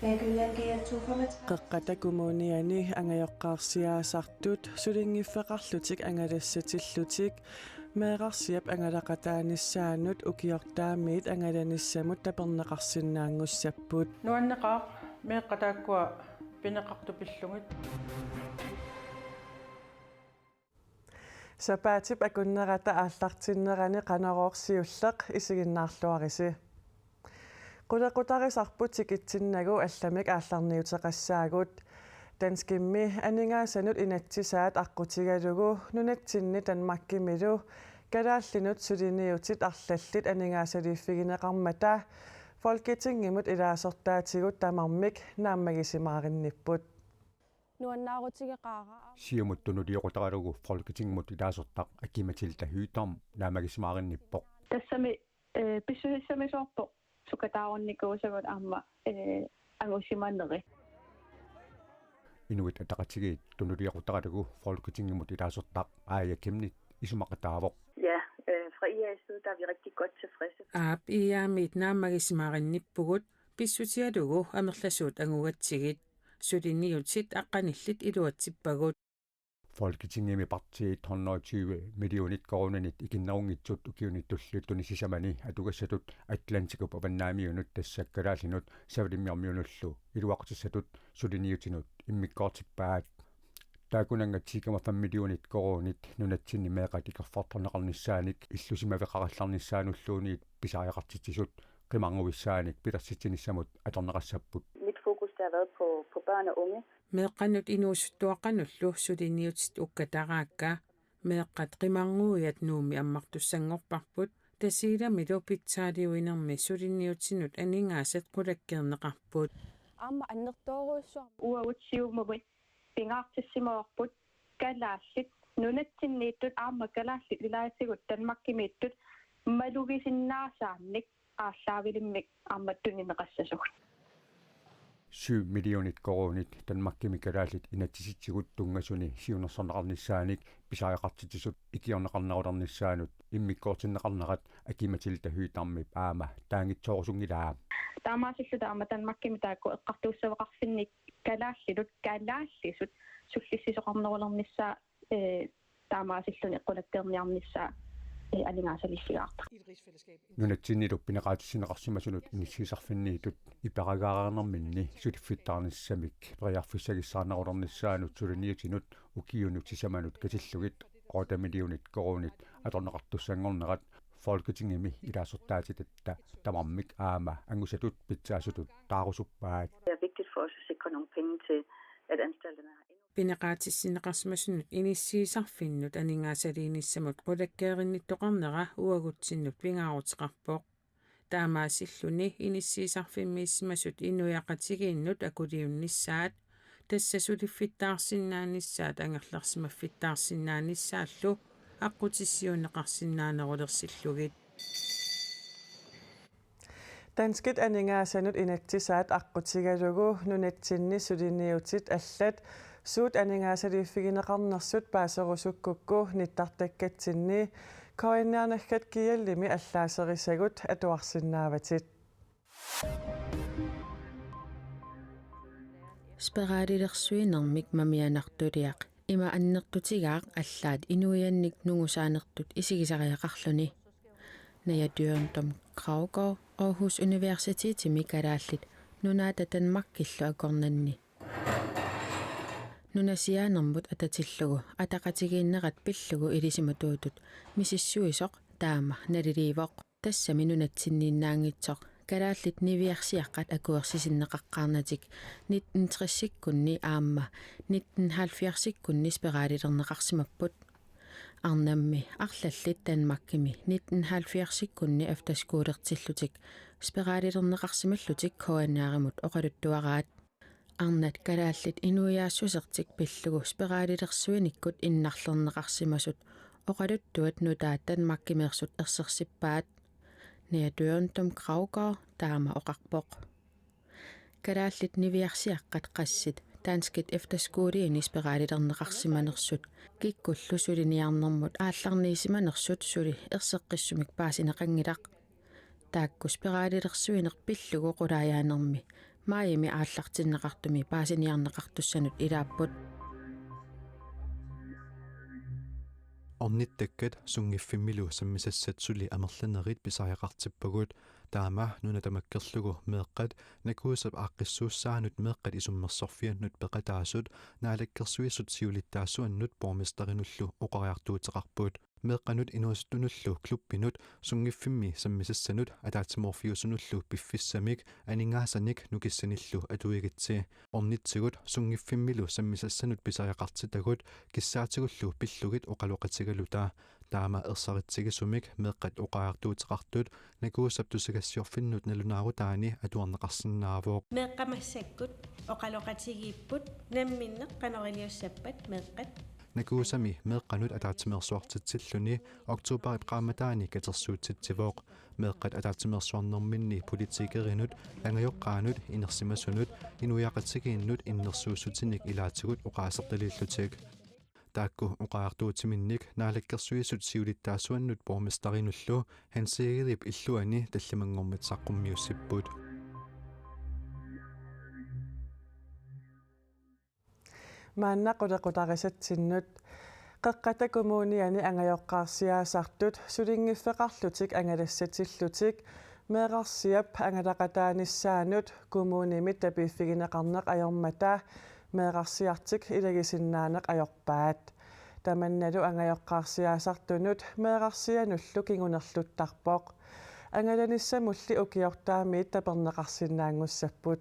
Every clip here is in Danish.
Qaqqatakumuuniani angajoqqaarsiaasartut sulingiffeqarlutik angalassatilllutik meeqarsiap angalaqataanissaanut ukiortaamiit angalanissamut taperneqarsinnaangussappuut nuanneqaaq meeqqataakkua pineqartupillungit sapaatip akunnerata aallartinnerani qanarorsiulleq isiginnaarluarisi qulaqutarisarput tikitsinnagu allamik aallarniuteqassaagut danskimmi aningaasanut inatsisaat aqqutigalugu nunatsinni tanmakkimilu kalaallinut suliniutit arlallit aningaasaliffigineqarmata folketingimut ilaasortaatigut tamarmik naammagisimaarinnipput siumuttunuliuqutaqalugu folketingimut ilaasortaq akimatilta hyytarm naammagisimaarinnipoq tassami pissuhissamisoorpoq sukataarunnikuusagut aamma angussimaneri inuit ataqatigiit tunuliuqutaqalugu folketingimut ilaasortaq aajakimnit isumaqataavoq Ja, fra IA's side der er vi rigtig godt tilfredse. Iamit naammagisimaarinnipugut pissutialugu amerlasuut angugatsigit suliniutit aqqanillit iluatsippagut folketingimi partiit 120 millionit korunanit ikinnerungitsut ukiunittulluttuni sisamani atugassatut Atlanticup avannaamiunut tassakkalaallinut savilimmiarmiunullu iluaqtissatut suliniutinut immikkoortippaat taakunangatsiikama 5 millionit korunit nunatsinni meeqat ikerfartarneqarnissaanik illusimaveqarallarnissaanulluuniit pisaajaqartitsisut qimanguissaanik pilersitsinissamut atorneqassapput. Mit fokus der har været på børn og unge. meeqqannut inuusuttuaqanullu suliniutit ukkataraakka meeqqat qimanguuyat nuumi ammartussangorparput tasiilamilu pitsaaliuinermi suliniutinut aningaasat qulakkeerneqarput aamma annertooruussuar uagutsiumuvit pingaartissimaorput kalaallit nunatsinniittut aamma kalaallit ilaasigut tanmakkimiittut malugisinnaasaanik aallaavilimmik aammattungineqassasugut 7 millionit korunit tanmakkimikalaallit inatsisitsigut tungasuni siunersorneqarnissaanik pisaajaqartitisut ikiorneqarnarularnissaanut immikkoortinneqarnerat akimatilta hyytarmip aama taangitsoorusungilaa taamaasilluta aamma tanmakkimitaakku eqqartuussavaqarfinnik kalaallisut sullissisoqarnerulernissaa taamaasilluni qulakkeerniarnissaa alingaasalissigaarta nunatsinnilu pineqaatissineqarsimasunut inissiisarfinniitut iparagaarnerminni suliffittaarnissamik periarfissagissaarnerulernissaanut suliniutinut ukiunuk sisamanut kasillugit 8 millionit korunit atorneqartussanngornerat folketingimi ilaasortaatitatta tamarmik aama angusatut pitsaasutut taarusuppaat. Det er vigtigt for os at sikre nogle penge til, at anstalterne har pineqaatissinneqarsimasunut inissiisarfinnut aningaasaliinissamut qulakkeerinnittoqarnera uagutsinnut pingaaruteqarpoq taamaasilluni inissiisarfimmiissimasut inuyaqatigiinnut akuliunnissaat tassasuliffittaarsinnaannissaat angerlarsimaffittaarsinnaannissaallu aqutissiuneqarsinnaanerulerсиллugit Danskit aningaasanut inatsisaat aqqutigalugu nunatsinni suliniutit allat suut aningaasaliiffigineqarnersut paaserusukkukku nittartakkatsinni koinniarnaggat kiallimi allaaserissagut atuarsinnaavatit Speraalilersuinermik mamianartuliaq ima annertutigaaq allaat inuiannik nungusaanertut isigisariaqarluni Naja Tom Kraugaard Aarhus Universitetimi kalaallit nunaata tanmakkillu akornanni nunasiaanermut atatillugu ataqatigiinnerat pillugu ilisimatuutut misissuisoq taama naliliivoq tassami nunatsinniinnaangitsoq kalaallit niviarsiaqqat akuersisinneqaqqaarnatik 1960-kunni aamma 1970-kunni speraalilerneqarsimapput Arnammi arlallit tanmakkimi 1970-kunni aftaskuulertillutik speraalilerneqarsimallutik koannaarimut oqaluttuaraat arnat kalaallit inuiaassusertik pillugu speraalilersuinikkut innarlerneqarsimasut oqaluttuat nutaat tanmakkimeersut ersersippaat Naja Tom Kraugaard taama oqarpoq kalaallit niviarsiaqqat qassit Danskit efterskooliini speraalilerneqarsimanersut kikkullu suliniarnermut aallarniisimanersut suli erseqqissumik paasineqangilaq taakku speraalilersuinerpillugu qulajaanermi маими ааллартиннеқартуми паасиниарнеқартуссанут илааппут орниттаккат сунгиффиммилу саммисассатсули амерланерит писариақартиппагут таама нуна тамаккерлугу меэққат накуусап ааққиссууссаанут меэққат исуммерсорфианнут пеқатаасут наалаккерсуиссут сиулиттаассуаннут пормистеринуллу оқариартуутеқарпут меэққанут инуастунуллу клуппинут сунгиффимми саммисассанут атаатиморфиусунуллу пиффиссамик анингаасаник нукиссаниллу атуигитси орнитсигут сунгиффиммилу саммисассанут писариақартитагут киссаатигуллу пиллугит оқалоқатигалута таама ерсаритсигисумик меэққат оқаартуутеқартут накуусап тусагассиорфиннут налунаарутаани атуарнеқарсинаавоо меэққамассаккут оқалоқатигииппут намминнеқ канорилиуссаппат меэққат накуусами меэққанут атаатимерсуартитсиллуни октообарит qaamataani катерсуутситсивооқ меэққат атаатимерсуарнэрминни политикеринут ангайоққаанут инерсимасунут инуяқатсигииннут иннерсуусутиник илаатигут оқаасерталииллутик таакку оқаартуутиминник наалаккерсуисут сиулиттаассуаннут пормистаринуллу хансигилип иллуани талламангормит саққуммиуссиппут мааннақулеқутарисатсиннут қеққатакумууниани ангайоққарсиаасартут сулингиффеқарлутик ангалассатиллутик меэқарсиап ангалақатааниссаанут кумуунимит тапииффигинеқарнеқ аёрмата меэқарсиартик илагисиннаанеқ аёрпаат таманналу ангайоққарсиаасартунут меэқарсиануллу кингунерлуттарпоқ ангаланиссамулли укиортаамиит тапернеқарсинаангуссаппут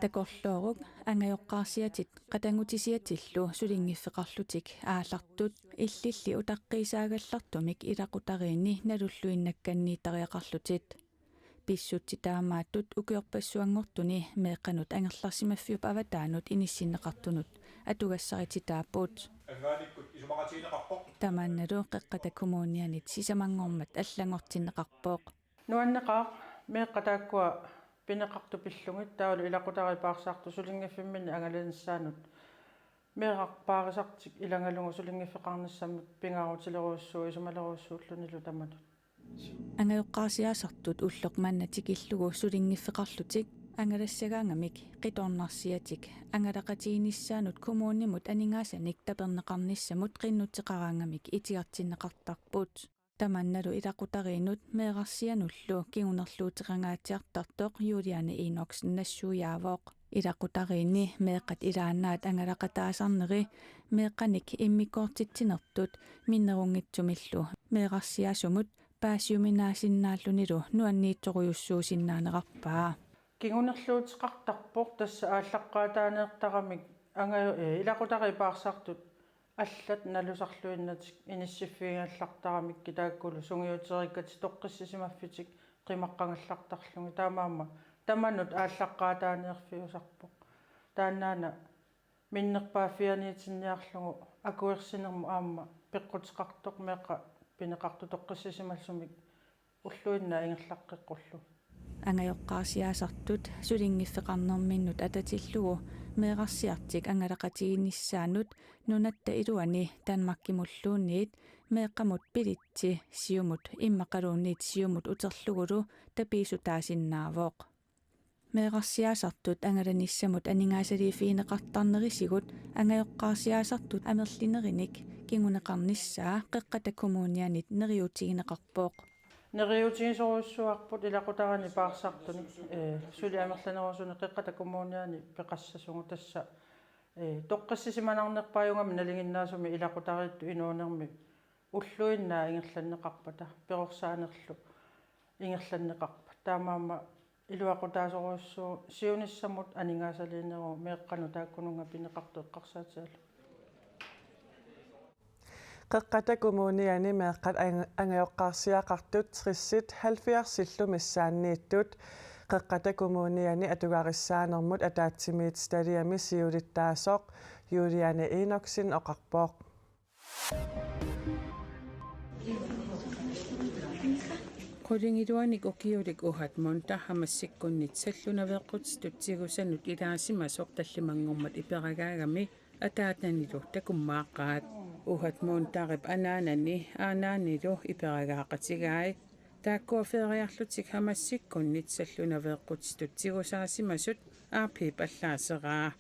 такорлоорук ангайоққарсиатит қатангутисиатиллу сулингиффеқарлутик аалартут иллилли утаққисаагаллартумик илақутариинни налуллуиннакканниитариақарлутит писсутти таамааттут укиорпассуангортуни меэққанут ангерларсимаффиуп аватаанут иниссиннеқартунут атугассарититааппут тамаанналу қеққатаккумуунианит сисамангормат аллангортиннеқарпооқ нуаннеқаа меэққатааккуа пинеқарту пиллугит таулу илақутарипаарсаарту сулингиффиммини ангаланиссаанут меэқарпаарисартик илангалугу сулингиффеқарниссаммут пингаарутилеруссуу исумалеруссууллунилу таматут ангайоққарсиаасартут уллоқмааннатик иллугу сулингиффеқарлутик ангалассагаангамик қиторнарсиатик ангалақатииниссаанут кумууннимут анингаасаник тапернеқарниссамут қиннутеқараангамик итигартиннеқартарпут таманналу илақутариинут меэқарсиануллу кигунерлуутеқангаатиартартоқ юлиане инокс нассуяавооқ илақутариинни меэққат илаанаат ангалақатаасарнери меэққаник иммикоортитсинертут миннерунгитсумиллу меэқарсиасумут паасиуминаасиннааллунилу нуанниитсоруйуссуусиннаанеқарпаа кигунерлуутеқартарпоқ тасса ааллаққаатаанеэртарамик ангаю илақутарипаарсартут аллат налусарлуиннатик иниссиффигаллартарамик китааккулу сунгиутериккати тоққиссисимаффитик қимаққангаллартарлуги таамаама таманут ааллаққаатааниерфиусарпоқ тааннаана миннерпаафианиитинниарлугу акуерсинерму аама пеққутеқартоқ меққа пинеқарту тоққиссисималсумик уллуинна ингерлаққеққуллу ангайоққарсиаасартут сулингиффеқарнерминнут ататиллугу меэқарсиартик ангалақатигиниссаанут нунатта илуани таанмаккимуллуунниит меэққамут пилитси сиумут иммақалуунниит сиумут утерлугулу тапиисутаасиннаавооқ меэқарсиаасартут ангаланиссамут анингаасалифиинеқартарнерисигут ангайоққарсиаасартут амерлинериник кингунеқарниссаа қеққатаккумуунианит нериутигинеқарпооқ нериутигисоруссуарпут илақутарани паарсартуни сули амерланерусуни қеққатаккумууниани пеқассасугу тасса тоққиссисиманарнерпааюнгами налингиннаасуми илақутаритту инуунерми уллуиннаа ингерланнеқарпата перорсаанерлу ингерланнеқарпа таамаама илуақутаасоруссуу сиуниссамут анингаасалиинеру меэққану тааккунунга пинеқарту эққарсаатиалу қеққатакумууниани меэққат ангайоққарсиақартут триссит 70-силлу миссааннииттут қеққатакумууниани атугариссаанермут атаатсимиит сталиами сиулиттаасоқ юлиане иноксин оқарпооқ qulingilluanik ukiulik uhatmun tahammasikkunnit sallunaveqqutitutsigusannut ilaasimasoq tallimangormat iperagaagami ataatanilu takummaaqqaat uhatmun tarip anaanani aanaanilu iperagaaqatigaai тааккуафериарлутик хамассиккуннит саллунаверқутстут тигусаасимасут аапи паллаасераа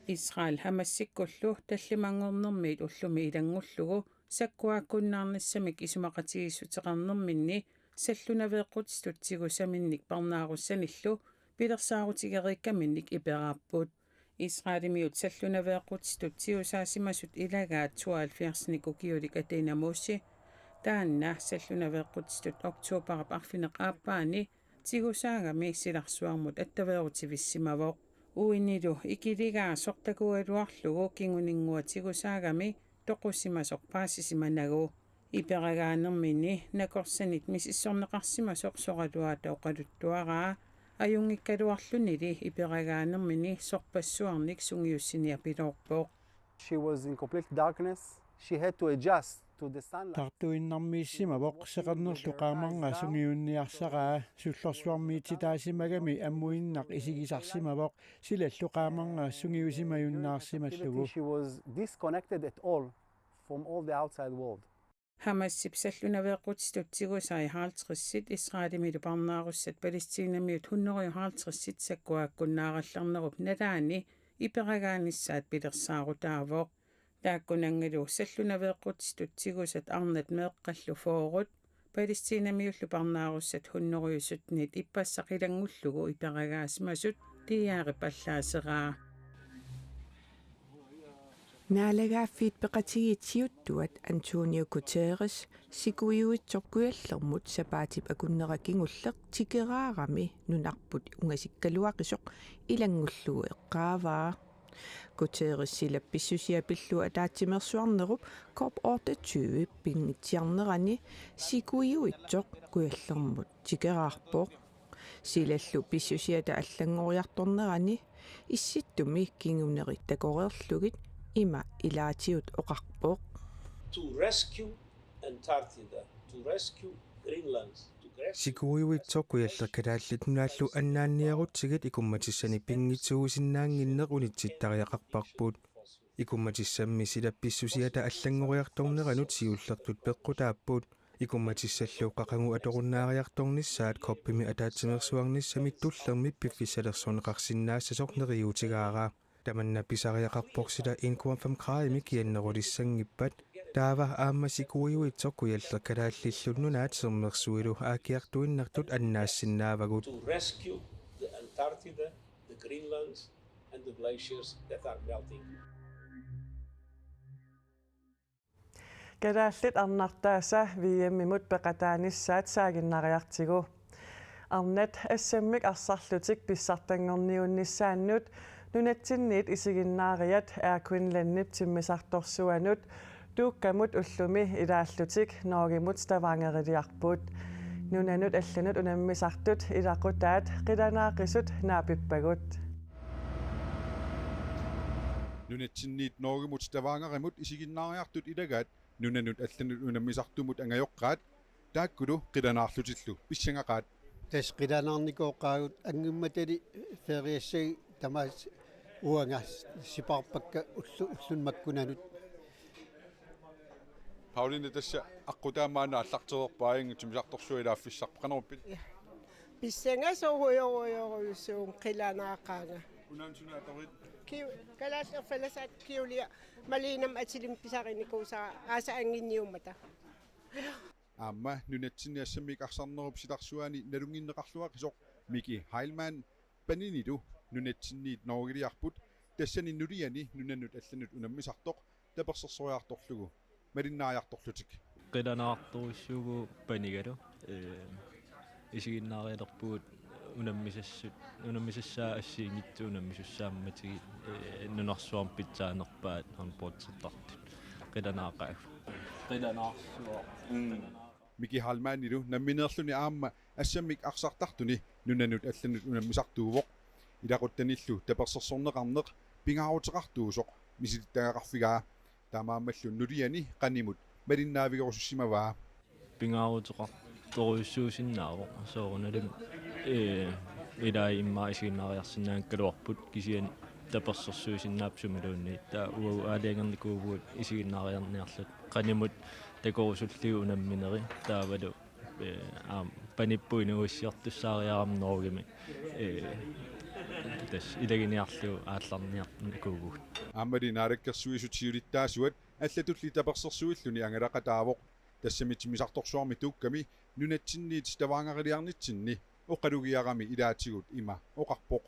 Israel хамассиккуллу таллимангорнэрмиит уллуми илангуллугу саккуааккуннаарнассамик исумақатигиссутеқарнэрминни саллунаверқутстут тигусаминник парнааруссаниллу пилерсаарутигериккаминник иперааппут Israelimiut саллунаверқутстут тигусаасимасут илагаат 72 кукиулик атинамуусси таанна саллунаверқутстут октообарап арфинеқ ааппаани тигусаагами силарсуармут аттаверутивиссимавоқ уинилу икилигаа сортакуалуарлугу кингунингуа тигусаагами тоқуссимасоқ паассисиманагу иперагаанермини накорсанит мисиссорнеқарсимасоқ соралуаата оқалуттуараа аюнгиккалуарлунили иперагаанермини сорпассуарник сунгиуссиниапилоорпоқ She was in complete darkness. She had to adjust to the sunlight. Тартуиннармииссима воқсеқарнерлу qaamanga sungiunniarsaraa sullersuarmiititaasimagami ammuinнақ исигисарсимавоқ силаллу qaamanga sungiusimajunnaarsimallugu. She was disconnected at all from all the outside world. Hamassip sallunavequtstut tigusai 50-sit Israelimillu parnaarussat Palestiinamiut 150-sit sakkuaakkunnaarallarnerup nalaani iperagaanissaat pilersaarutaavoq тааккунангалу саллунаверқутстут тигусат арнат меэққаллу фоорут Palestiinamiullu парнааруссат 100-сутнит иппассақилангуллугу иперагаасмасут тиаари паллаасераа Наалагаффиит пеқатигитсиуттуат Антонио Гутеррес сикуиуитсоркуяллермут сапаатип акуннеракингуллеқ тикераарами нунарпут унгасиккалуақисоқ илангуллугу эққааваа Гутеррес силапписсусиапиллу атаатимерсуарнеруп COP28 пингитсиарнерани сикуиуитсоқ куяллермут тикераарпоқ силаллу писсусиата аллангориарторнерани исситтуми кингунери такореерлугит има илаатиут оқарпоқ to rescue Antarctica, to rescue Greenland. Sikuiuitsoqquiallerkalaallит nuaallu annaanniarutsigit ikummatissani pinngitsugusinnaanginneq unitsittariaqarparpuut ikummatissammi silappissusiata allangoriartorneranut siullertut peqqutaappuut ikummatissallu qaqangu atoqunnaariartornissaat koppimi ataatimersuarnissamit tullermi piffissallersoneqarsinnaassasorneriutigaaraa tamanna pisariaqarporsila 1,5 graadimi kiannerulissangippat taava aamasikuiuitsoqquiallerkalaallillunnunaat sermersuilu aakiartuinnartut annaassinnaavagut to rescue the Antarctica, the Greenland and the glaciers that are melting. Kadaallit arnartaasa viimmimut peqataanissaat saaginnariartigu arnat assammik arsarlutik pissartanngorniunnissaannut nunatsinniit isiginnaariat aaquinlannip timmisartorsuanut tuukkamut ullumi ilaаллутик noogimut stavangeriliarput nunanut allanut unammisartut ilaqutaat qilanaaqisut naapippagut nunatsinniit noogimut stavangerimut isiginnaariartut ilagaat nunanut allanut unammisartumut angajoqqaat taakkulu qilanaarlutillu pissangaqaat tas qilanaarnikoqqaagut angimmatali feriassagi tamas uangas siparpakka ullunmakkunanut Pauline tässä akkutaamaana allartererpaayingu timisartorsuilaaffissarpaqanerupit Pissenga sohuyoruyorusuun qilanaaqaanga unaansunaatorit kalasserfalasat kiulia malinam atilim pisarinikuusa aasa anginniummata Amma nunatsinniassamik arsarnerup silarsuani nalunginneqarluaqisoq Miki Heilmann paninilu nunatsinniit noogiliarput tassani nuliani nunannut allanut unammisartoq tapersersoriartorlugu marinnaariartorlutik qilanaartuussuugu panigalu isiginnaarialerpuut unammisassaa assiingittu unammisussaammatigi nunarsuarm pitsaanerpaat hanportsertartut qilanaaqaag qilanaarsuo Miki Heilmannilu nammineerluni aamma assammik arsartartuni nunannut allanut unammisartuuvoq ilaquttanillu tapersersorneqarneq pingaaruteqartuusoq misilittagaqarfigaa taamaammallu nuliani qanimut malinnaavigorussimavaa pingaaruteqartoruissuusinnaavoq soorunalum ilaa immaa isiginnaariarsinnaankaluarput kisiani tapersersuusinnaapsumiluunni taa uau aaliangerlikuuguut isiginnaariarniarlut qanimut takorusulligu unammineri taavalu паниппуинуиссиартуссаариарамноргими тас илагиниарлу аалларниарникуугут аамали наараккерсуисутиулиттаасуат аллатулли таперсерсуиллуни ангалақатаавоқ тассамитсимисарторсуарми туукками нунатсинниит ставаангарилиарнитсинни оқалугиарами илаатигут има оқарпоқ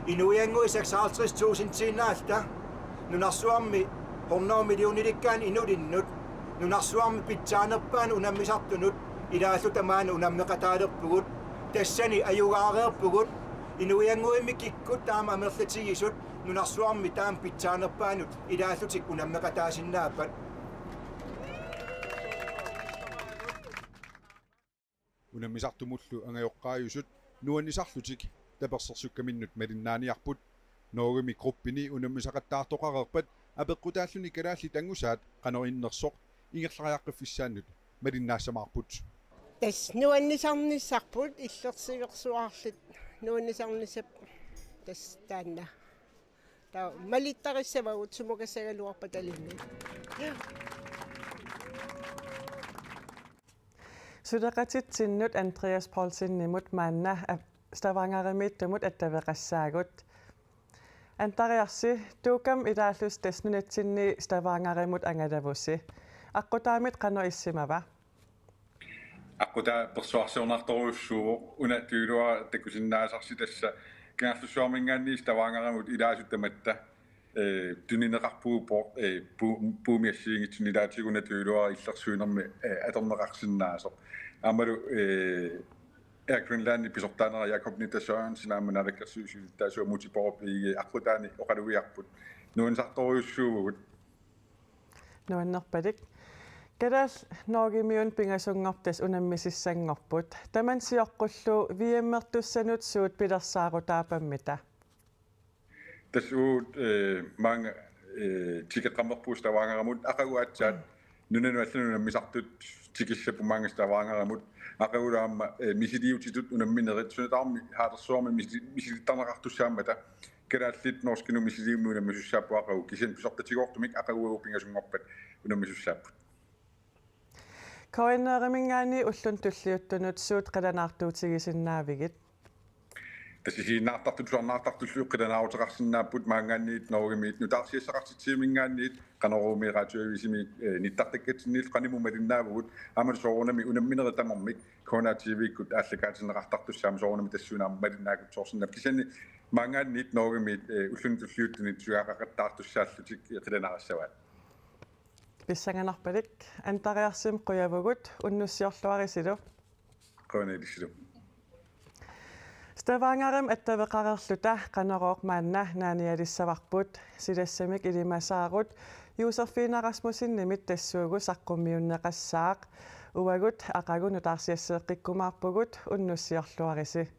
Inuiangui 56.000 tiinaalta nunarsuarmi 100 millioonilikkaan inulinnut nunarsuarmi pitsaanerpaan unammisartunut ilaallu tamaana unammeqataalerpugut tassani ayugaareerpugut inuianguimmi kikkut taama amerlatigisut nunarsuarmi taam pitsaanerpaanut ilaallutik unammeqataasinnaappat unammisartumullu angajoqqaajusut nuannisarlutik таперсерсуккаминнут малиннааниарпут ноогами группини унаммисақаттаартоқарерпат апеққутааллуни калаалли тангусаат қанориннерсоқ ингерлариаққиффиссааннут малиннаассамаарпут тас нуаннисарниссарпут иллерсигерсуарлут нуаннисарнисап тас таанна таа малиттариссавагут сумукассагалуарпа талинни Sudaqatitsinut Andreas Paulsinnimut maanna Stavangarimmittumut attaveqassaagut antariarsi tuukam ilaallus tasnunatsinni Stavangarimut angalavussi aqqutaamit qano issimava aquta persuarsiornartoruussuuq una tuilua takusinnaasarsi tassa kiarlussuarmingaanni Stavangarimut ilaasuttamatta tunineqarpuupoq puumiassiingitsunilaatiguna tuilua illersuinermi aterneqarsinnaasoq amalu Greenland episortaanera Jakob Nittasøren sinaamanalakkersuusiulittaasua mutiporup igi aqutaani oqalugiarput nuansartoruussuugut nuannerpalik kadal noogimiun pingasunngortas unammisissangorput tamansiorqullu viemmertussanut suut pilersaarutaapammita tasuut mange tikeqammerpuu Stavangaramut aqaguatsaat nunanuallununammisartut tikissapu mange Stavangaramut aqagulaamma misiliutitut unamminerit sunataarmi haatersuarmi misilittarneqartussaamata kalaallit norskinu misiliummuuna misussaappuaqagu kisen pisortatigortumik aqaguupingasungorpat unammisussaaput koinneerimingaani ullun tulliuttunut suut qalanaartuutigisinnaavigit tasisiinaartartulluarnaartartulluuqqilanaarutaqarsinnaaput maangaanniit norugimiit nutaarsiassaqartitsiimingaanniit qanorumi radioavisi nittartakkatinniil qanimumalinnaavut amal soorunami unammineritamermik Kona TV-kut aallakaatineqartartussaama soorunami tassuunaam malinnaakut soorsinnap kisani maangaanniit norugimiit ullun tulliuttunit suaqaqattaartussaallutik qilanarassavaat pissanganarpalik antariarsim quyavugut unnussiorluarisilu qonelisilu Stavangarim attaveqarerluta qanorooq maanna naanialissavarput silassamik ilimasaarut Josephine Rasmussinnimit tassuugu saqqummiunneqassaaq uvagut aqagu nutaarsiasseeqqikkumaarpugut unnussiorluarisi